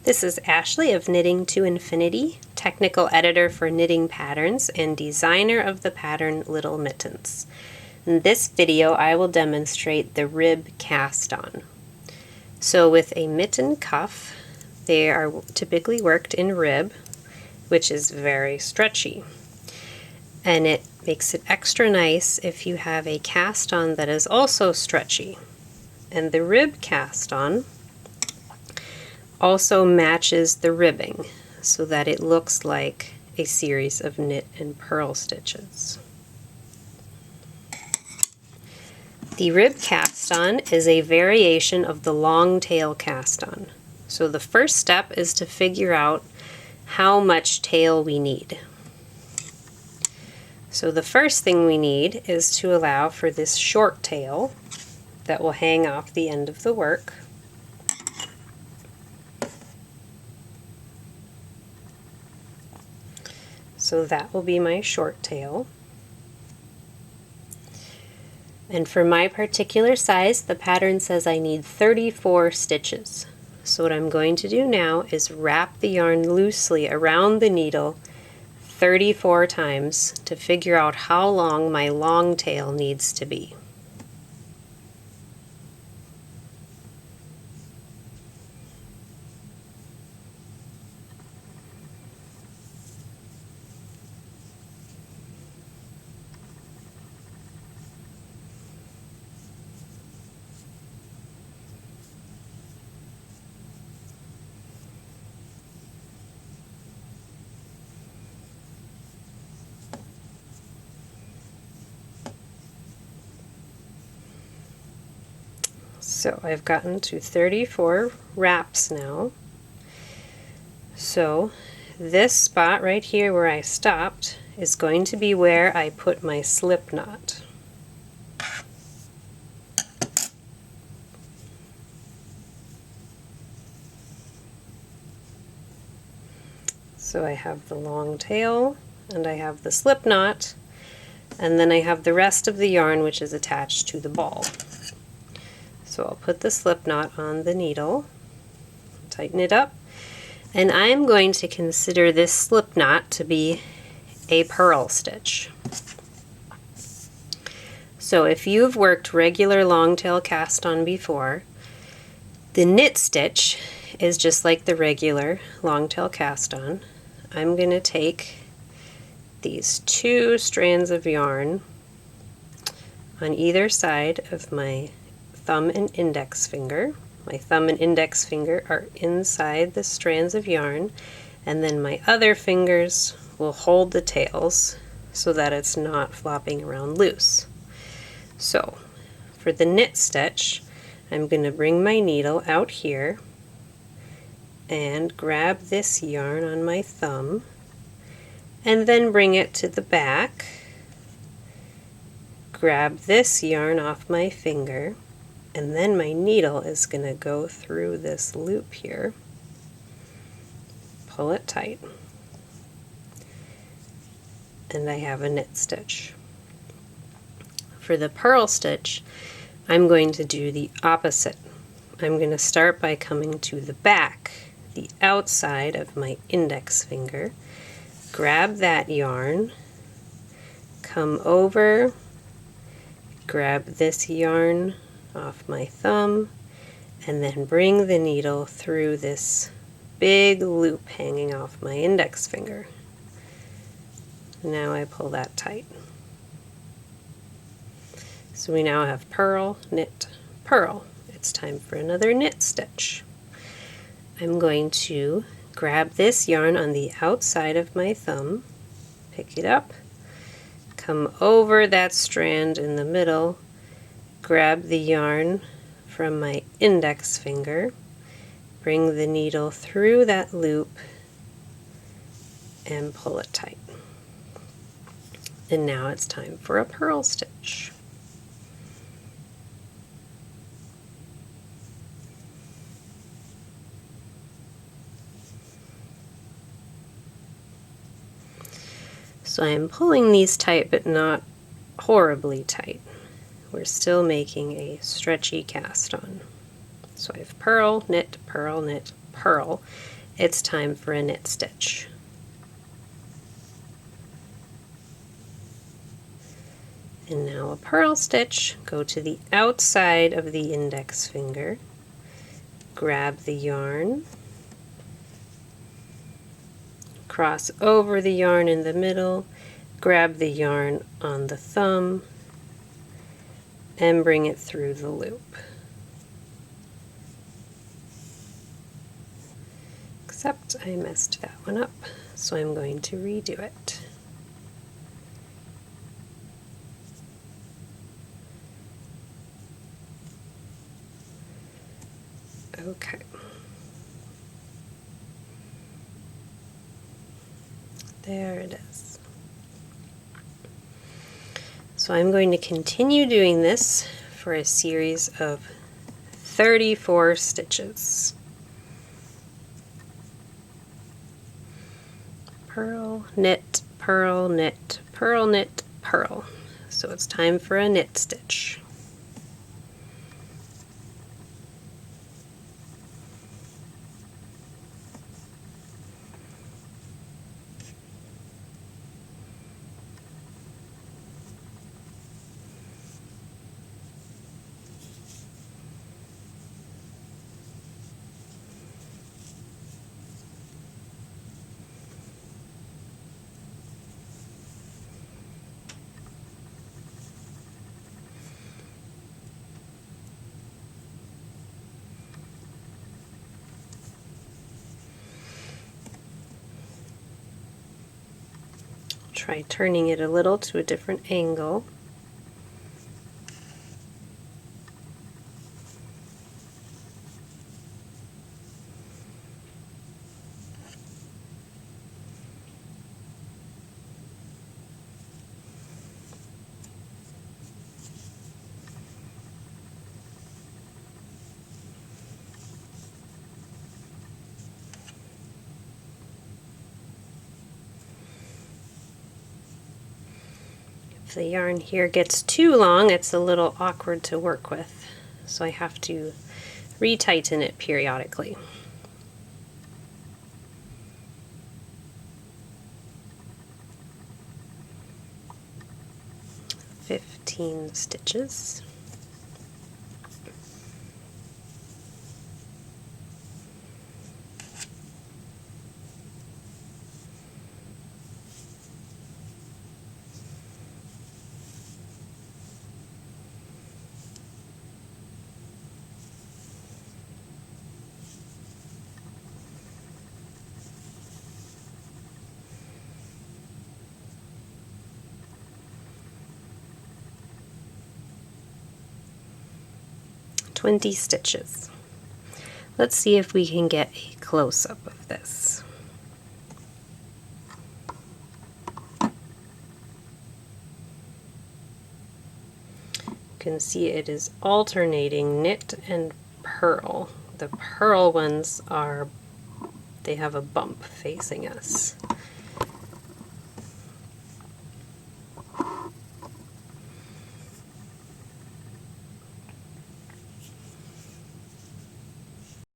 This is Ashley of Knitting to Infinity, technical editor for knitting patterns and designer of the pattern Little Mittens. In this video I will demonstrate the rib cast on. So with a mitten cuff, they are typically worked in rib, which is very stretchy. And it makes it extra nice if you have a cast on that is also stretchy. And the rib cast on also matches the ribbing so that it looks like a series of knit and purl stitches. The rib cast on is a variation of the long tail cast on. So the first step is to figure out how much tail we need. So the first thing we need is to allow for this short tail that will hang off the end of the work. So that will be my short tail. And for my particular size, the pattern says I need 34 stitches. So what I'm going to do now is wrap the yarn loosely around the needle 34 times to figure out how long my long tail needs to be. So I've gotten to 34 wraps now. So this spot right here where I stopped is going to be where I put my slip knot. So I have the long tail and I have the slip knot, and then I have the rest of the yarn which is attached to the ball. So I'll put the slip knot on the needle, tighten it up, and I'm going to consider this slip knot to be a purl stitch. So if you've worked regular long tail cast on before, the knit stitch is just like the regular long tail cast on. I'm going to take these two strands of yarn on either side of my thumb and index finger. My thumb and index finger are inside the strands of yarn, and then my other fingers will hold the tails so that it's not flopping around loose. So for the knit stitch, I'm going to bring my needle out here and grab this yarn on my thumb and then bring it to the back, grab this yarn off my finger, and then my needle is going to go through this loop here, pull it tight, and I have a knit stitch. For the purl stitch, I'm going to do the opposite. I'm going to start by coming to the back, the outside of my index finger, grab that yarn, come over, grab this yarn off my thumb, and then bring the needle through this big loop hanging off my index finger. Now I pull that tight. So we now have purl, knit, purl. It's time for another knit stitch. I'm going to grab this yarn on the outside of my thumb, pick it up, come over that strand in the middle, grab the yarn from my index finger, bring the needle through that loop, and pull it tight. And now it's time for a purl stitch. So I'm pulling these tight, but not horribly tight. We're still making a stretchy cast on. So I have purl, knit, purl, it's time for a knit stitch. And now a purl stitch. Go to the outside of the index finger, grab the yarn, cross over the yarn in the middle, grab the yarn on the thumb, and bring it through the loop. Except I messed that one up, so I'm going to redo it. Okay. There it is. So I'm going to continue doing this for a series of 34 stitches. Purl, knit, purl, knit, purl, knit, purl. So it's time for a knit stitch. Try turning it a little to a different angle. If the yarn here gets too long, it's a little awkward to work with, so I have to retighten it periodically. "15 stitches. "20 stitches. Let's see if we can get a close-up of this. You can see it is alternating knit and purl. The purl ones they have a bump facing us.